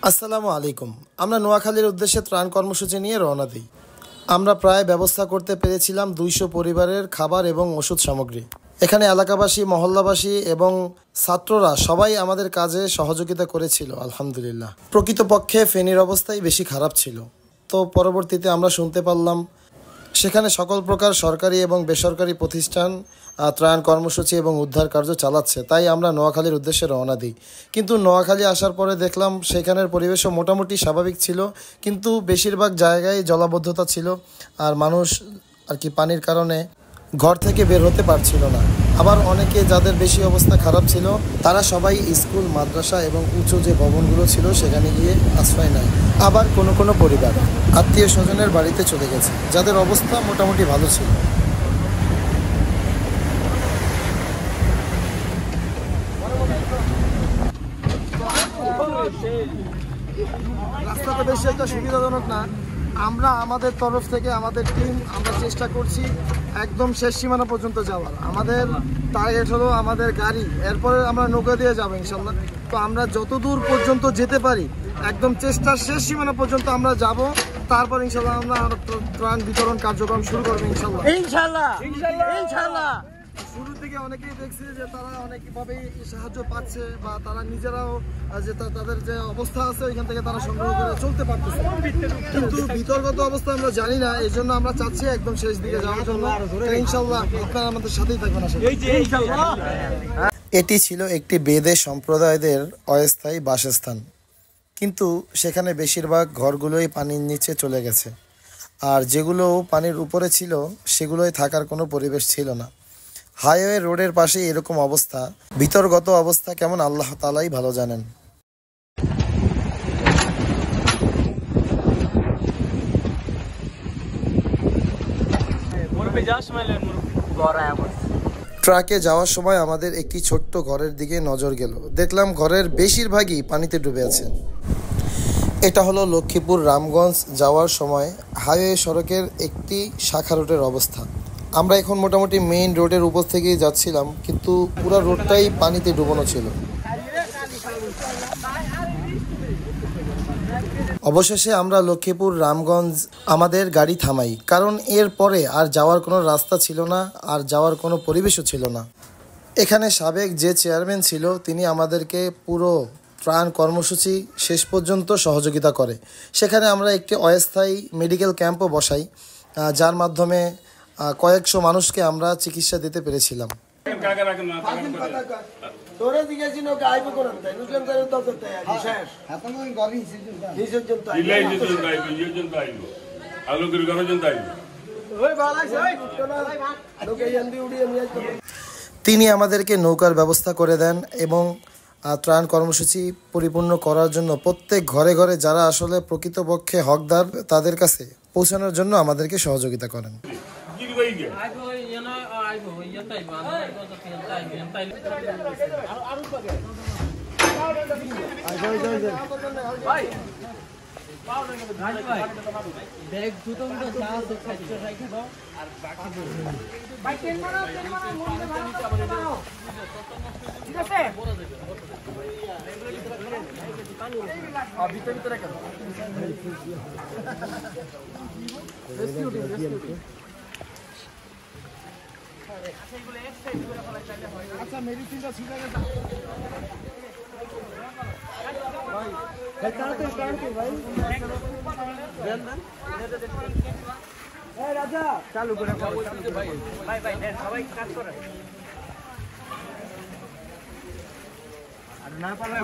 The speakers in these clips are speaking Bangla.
আসসালামু আলাইকুম। আমরা নোয়াখালীর উদ্দেশ্যে ত্রাণ কর্মসূচি নিয়ে রওনা দিই। আমরা প্রায় ব্যবস্থা করতে পেরেছিলাম 200 পরিবারের খাবার এবং ওষুধ সামগ্রী। এখানে এলাকাবাসী, মহল্লাবাসী এবং ছাত্ররা সবাই আমাদের কাজে সহযোগিতা করেছিল আলহামদুলিল্লাহ। প্রকৃতপক্ষে ফেনীর অবস্থাই বেশি খারাপ ছিল। তো পরবর্তীতে আমরা শুনতে পারলাম সেখানে সকল প্রকার সরকারি এবং বেসরকারি প্রতিষ্ঠান ত্রাণ কর্মসূচি এবং উদ্ধার কার্য চালাচ্ছে। তাই আমরা নোয়াখালীর উদ্দেশ্যে রওনা দিই। কিন্তু নোয়াখালী আসার পরে দেখলাম সেখানের পরিবেশও মোটামুটি স্বাভাবিক ছিল, কিন্তু বেশিরভাগ জায়গায় জলাবদ্ধতা ছিল আর মানুষ পানির কারণে ঘর থেকে বের হতে পারছিল না। আবার অনেকে যাদের বেশি অবস্থা খারাপ ছিল তারা সবাই স্কুল, মাদ্রাসা এবং উঁচু যে ভবনগুলো ছিল সেখানে গিয়ে আশ্রয় নেয়। আবার কোনো পরিবার আত্মীয় স্বজনের বাড়িতে চলে গেছে যাদের অবস্থা মোটামুটি ভালো ছিল। রাস্তাটা বেশি একটা সুবিধাজনক না। আমরা আমাদের তরফ থেকে আমাদের টিম আমরা চেষ্টা করছি একদম শেষ সীমানা পর্যন্ত যাওয়ার। আমাদের টার্গেট হলো আমাদের গাড়ি, এরপরে আমরা নৌকা দিয়ে যাবো ইনশাল্লাহ। তো আমরা যতদূর পর্যন্ত যেতে পারি একদম চেষ্টার শেষ সীমানা পর্যন্ত আমরা যাব, তারপর ইনশাল্লাহ আমরা ত্রাণ বিতরণ কার্যক্রম শুরু করবো ইনশাল্লাহ। ইনশাল্লাহ শুরু থেকে অনেকেই দেখছে যে তারা অনেকভাবেই সাহায্য পাচ্ছে বা তারা নিজেরাও যে তাদের যে অবস্থা আছে ওইখান থেকে তারা সংগ্রহ করে চলতে পারতেছে, কিন্তু বিতর্কত অবস্থা আমরা জানি না। এই জন্য আমরা চাচ্ছি একদম শেষ দিকে যাওয়ার জন্য। ইনশাল্লাহ আপনারা আমাদের সাথেই থাকবেন। এটি ছিল একটি বেদে সম্প্রদায়দের অস্থায়ী বাসস্থান, কিন্তু সেখানে বেশিরভাগ ঘরগুলোই পানির নিচে চলে গেছে, আর যেগুলো পানির উপরে ছিল সেগুলোই থাকার কোনো পরিবেশ ছিল না। হাইওয়ে রোডের পাশে এরকম অবস্থা, ভিতরগত অবস্থা কেমন আল্লাহ তাআলাই ভালো জানেন। ট্রাকে যাওয়ার সময় আমাদের একটি ছোট্ট ঘরের দিকে নজর গেল। দেখলাম ঘরের বেশিরভাগই পানিতে ডুবে আছে। এটা হলো লক্ষ্মীপুর রামগঞ্জ যাওয়ার সময় হাইওয়ে সড়কের একটি শাখা রোডের অবস্থা। আমরা এখন মোটামুটি মেইন রোডের উপর থেকেই যাচ্ছিলাম, কিন্তু পুরো রোডটাই পানিতে ডুবানো ছিল। অবশেষে আমরা লক্ষ্মীপুর রামগঞ্জ আমাদের গাড়ি থামাই, কারণ এর পরে আর যাওয়ার কোনো রাস্তা ছিল না, আর যাওয়ার কোনো পরিবেশও ছিল না। এখানে সাবেক যে চেয়ারম্যান ছিল তিনি আমাদেরকে পুরো ত্রাণ কর্মসূচি শেষ পর্যন্ত সহযোগিতা করে। সেখানে আমরা একটি অস্থায়ী মেডিকেল ক্যাম্পও বসাই, যার মাধ্যমে কয়েকশো মানুষকে আমরা চিকিৎসা দিতে পেরেছিলাম। তিনি আমাদেরকে নৌকার ব্যবস্থা করে দেন এবং ত্রাণ কর্মসূচি পরিপূর্ণ করার জন্য প্রত্যেক ঘরে ঘরে যারা আসলে প্রকৃতপক্ষে হকদার তাদের কাছে পৌঁছানোর জন্য আমাদেরকে সহযোগিতা করেন। আচ্ছা মেডিসিনটা ঠিক আছে ভাই, রাজা চালু করে ভাই সবাই কাজ করে আর না পারলে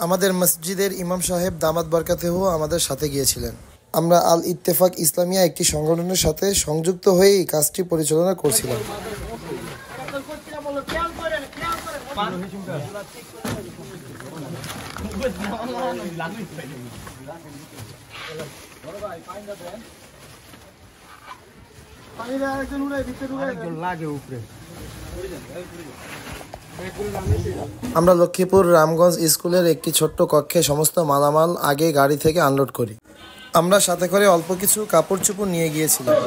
আমাদের মসজিদের ইমাম সাহেব দামাত বরকাতেহু আমাদের সাথে গিয়েছিলেন। আমরা আল ইত্তেফাক ইসলামিয়া একটি সংগঠনের সাথে সংযুক্ত হয়েই কাজটি পরিচালনা করছিলাম। আমরা লক্ষ্মীপুর রামগঞ্জ স্কুলের একটি ছোট্ট কক্ষে সমস্ত মালামাল আগে গাড়ি থেকে আনলোড করি। আমরা সাথে করে অল্প কিছু কাপড় চোপড় নিয়ে গিয়েছিলাম।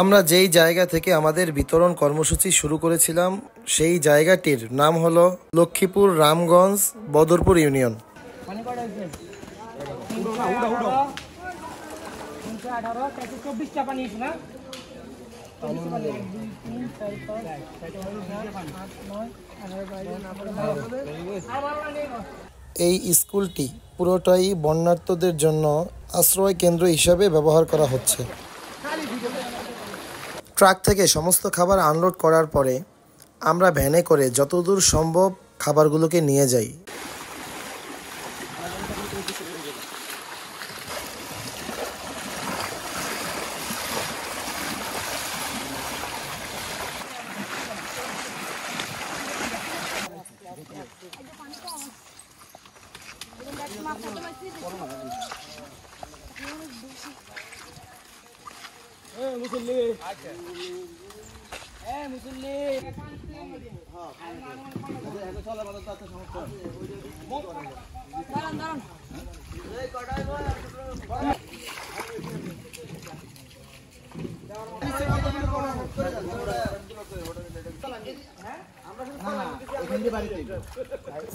আমরা যেই জায়গা থেকে আমাদের বিতরণ কর্মসূচি শুরু করেছিলাম সেই জায়গাটির নাম হলো লক্ষ্মীপুর রামগঞ্জ বদরপুর ইউনিয়ন। এই স্কুলটি পুরোটাই বন্যার্তদের জন্য আশ্রয় কেন্দ্র হিসাবে ব্যবহার করা হচ্ছে। ট্রাক থেকে সমস্ত খাবার আনলোড করার পরে আমরা ভ্যানে করে যতদূর সম্ভব খাবারগুলোকে নিয়ে যাই।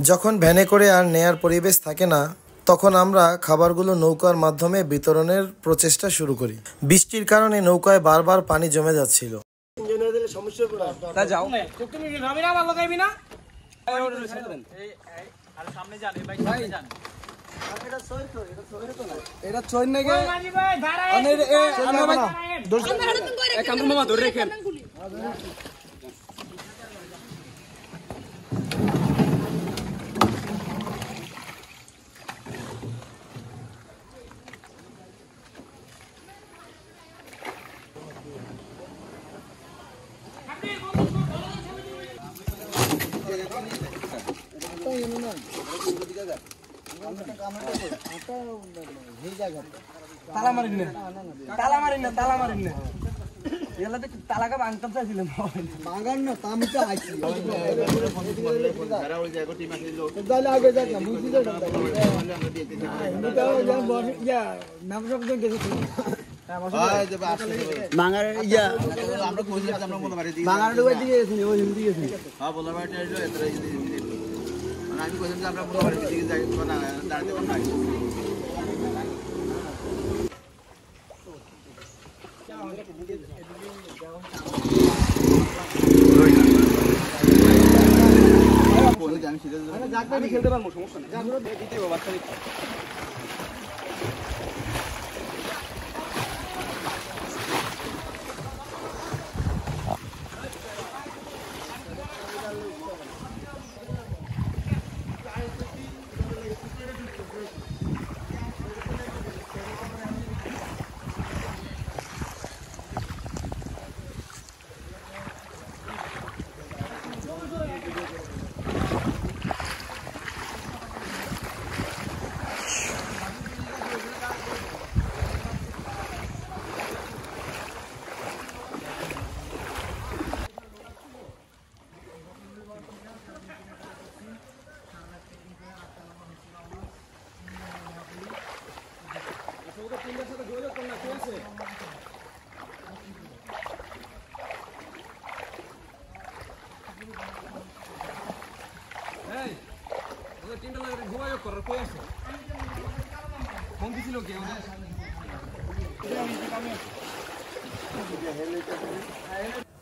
যখন ভ্যানে করে আর নেয়ার পরিবেশ থাকে না তখন আমরা খাবারগুলো নৌকার মাধ্যমে বিতরণের প্রচেষ্টা শুরু করি। বৃষ্টির কারণে নৌকায় বারবার পানি জমে যাচ্ছিল। খেলতে পারবো, সমস্যা নেই।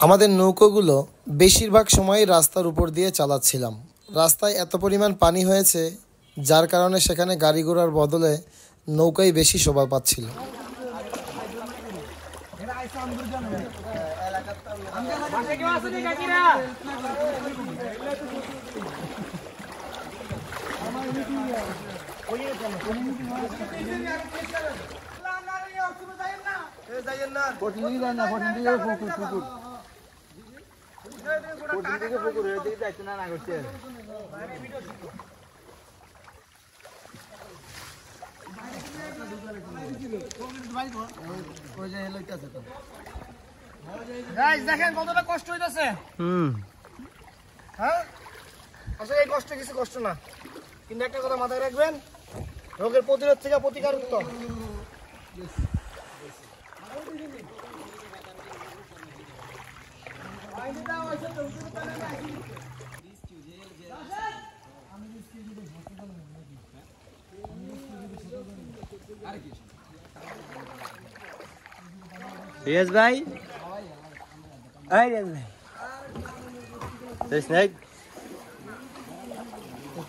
আমাদের নৌকোগুলো বেশিরভাগ সময় রাস্তার উপর দিয়ে চালাচ্ছিলাম। রাস্তায় এত পরিমাণ পানি হয়েছে যার কারণে সেখানে গাড়ি ঘোড়ার বদলে নৌকাই বেশি শোভা পাচ্ছিল। দেখেন কতটা কষ্ট হইতেছে। হ্যাঁ, আসলে এই কষ্ট কিছু কষ্ট না, কিন্তু একটা কথা মাথায় রাখবেন, রোগের প্রতিরোধ থেকে প্রতিকার উত্তম। রিয়াজ ভাই, এই রিয়াজ ভাই, স্নেক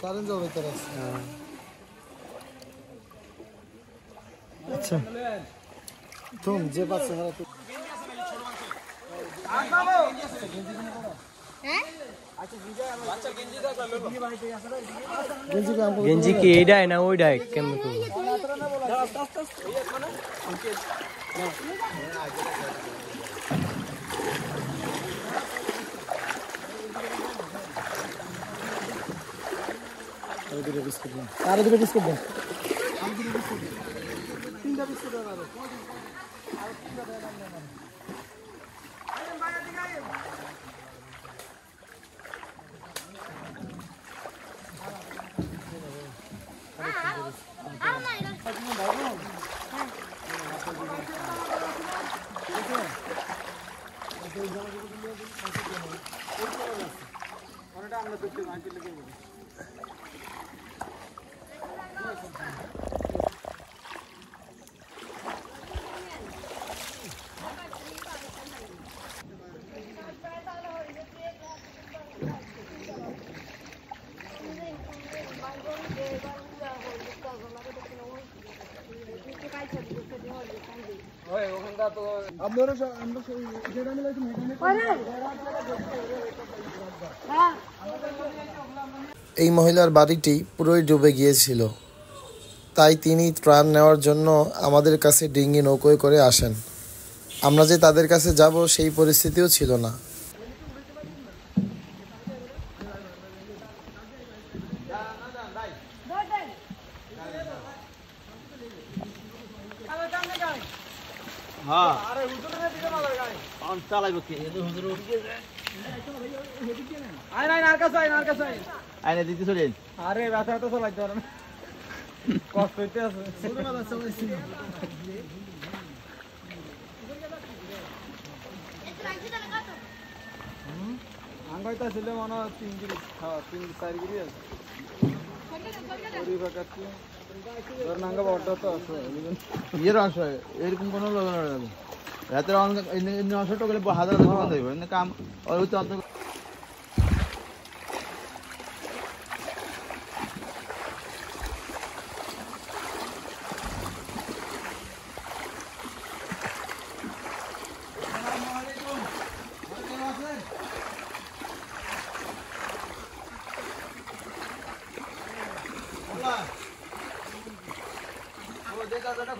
কারেন্ট যাবে তোর। আচ্ছা তুমি যে বাচ্চা হারা তো গেঞ্জি কি এইটাই না ওইটাই কেমন করবো? আরো দুটো বিস্কুট দেন। এই মহিলার বাড়িটি পুরোই ডুবে গিয়েছিল, তাই তিনি ত্রাণ নেওয়ার জন্য আমাদের কাছে ডিঙ্গি নৌকোয় করে আসেন। আমরা যে তাদের কাছে যাব সেই পরিস্থিতিও ছিল না। আইনে দিতে চলেন। আরে ব্যথা তো চালাইতে পারে না, কষ্ট হইতে আছে। আঙ্গাইটা ছিল মনে হয় 3-4 গিরি আছে। নাঙ্গা বড় তো আছে ইয়ের অংশ এরকম কোনো লোক রাতের অংশটা গেলে হাজার দোকান দেবে কাম ওই তো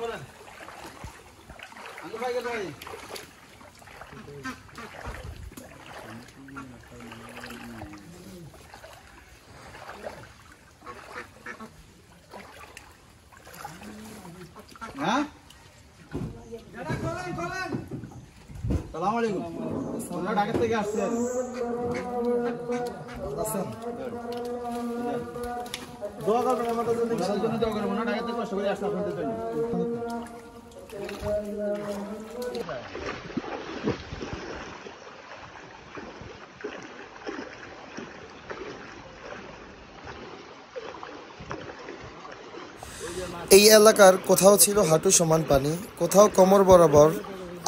খোলেন। হ্যাঁ, সালাম আলাইকুম। আমরা ঢাকা থেকে আসছি। দোয়া করবেন আমাদের জন্য, দোয়া করবেন না, ঢাকা থেকে কষ্ট করে আসছে আপনাদের জন্য। এই এলাকার কোথাও ছিল হাঁটু সমান পানি, কোথাও কোমর বরাবর,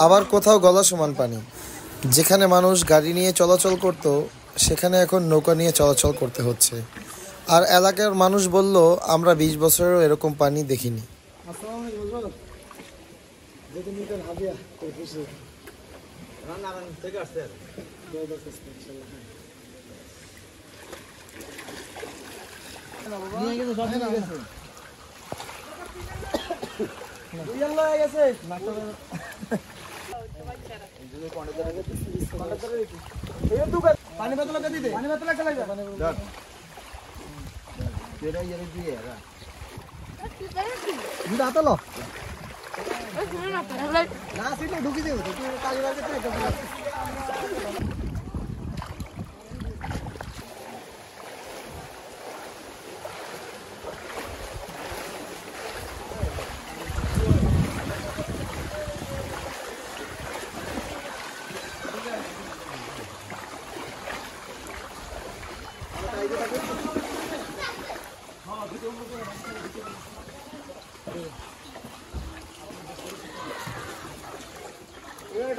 আবার কোথাও গলা সমান পানি। যেখানে মানুষ গাড়ি নিয়ে চলাচল করত সেখানে এখন নৌকা নিয়ে চলাচল করতে হচ্ছে। আর এলাকার মানুষ বলল আমরা 20 বছরেও এরকম পানি দেখিনি। পানি বোতল দিতে পানি বোতল একটা লাগবে দুধ আতলো না সিটে ঢুকি দেবো তুই কালি বার করতে একটা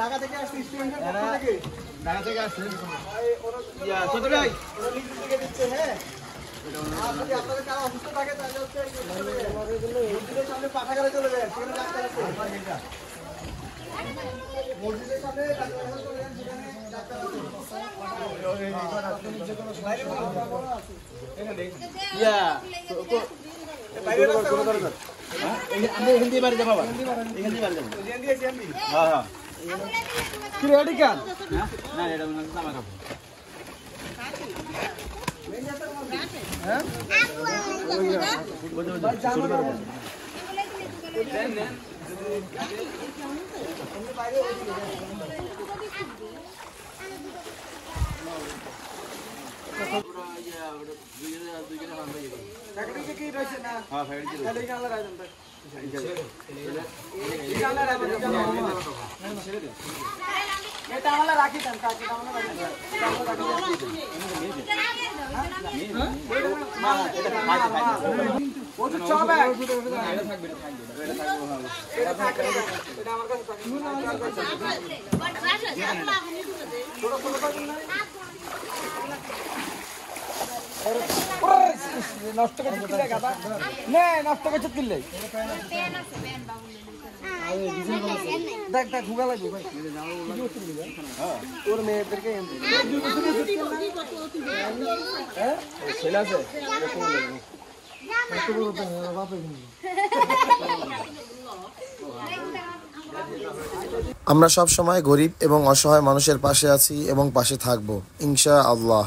ঢাকা থেকে আসছে স্টুডেন্টদের পক্ষ থেকে ঢাকা থেকে আসছে ছোট ভাই নিজে থেকে দিচ্ছে হ্যাঁ আর যদি আপনাদের কারো অসুস্থ থাকে তাহলে হচ্ছে মসজিদের সামনে পাঠাগারে চলে যান সেখানে ডাক্তার আছে মসজিদের সামনে ডাক্তার চলে যান সেখানে ডাক্তার আছে বাইরে রাস্তা করে দাও আমি এখান দিয়ে বাড়ি যাবো এখান দিয়ে বাড়ি যাবো হ্যাঁ হ্যাঁ কি রেডি কেন না এটা মনে হচ্ছে জামা কাপড় কি রয়েছে না হ্যাঁ ফাইল দিল তাহলে কি আল্লাহ রাখবেন এটা আমরা রাখি দেন কাকে আমরা রাখি ওষুধ সব এটা থাকবে এটা থাকবে এটা আমার কাছে নষ্ট করতে কিলে গাদা নে নষ্ট করতে কিলে দেখ দেখ ঘুগা লাগবে ভাই ওর মেয়েদেরকে হ্যাঁ ছেলে আছে আমরা সব সময় গরিব এবং অসহায় মানুষের পাশে আছি এবং পাশে থাকবো ইনশাআল্লাহ।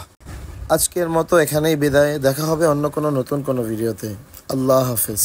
আজকের মতো এখানেই বিদায়, দেখা হবে অন্য কোনো নতুন কোনো ভিডিওতে। আল্লাহ হাফেজ।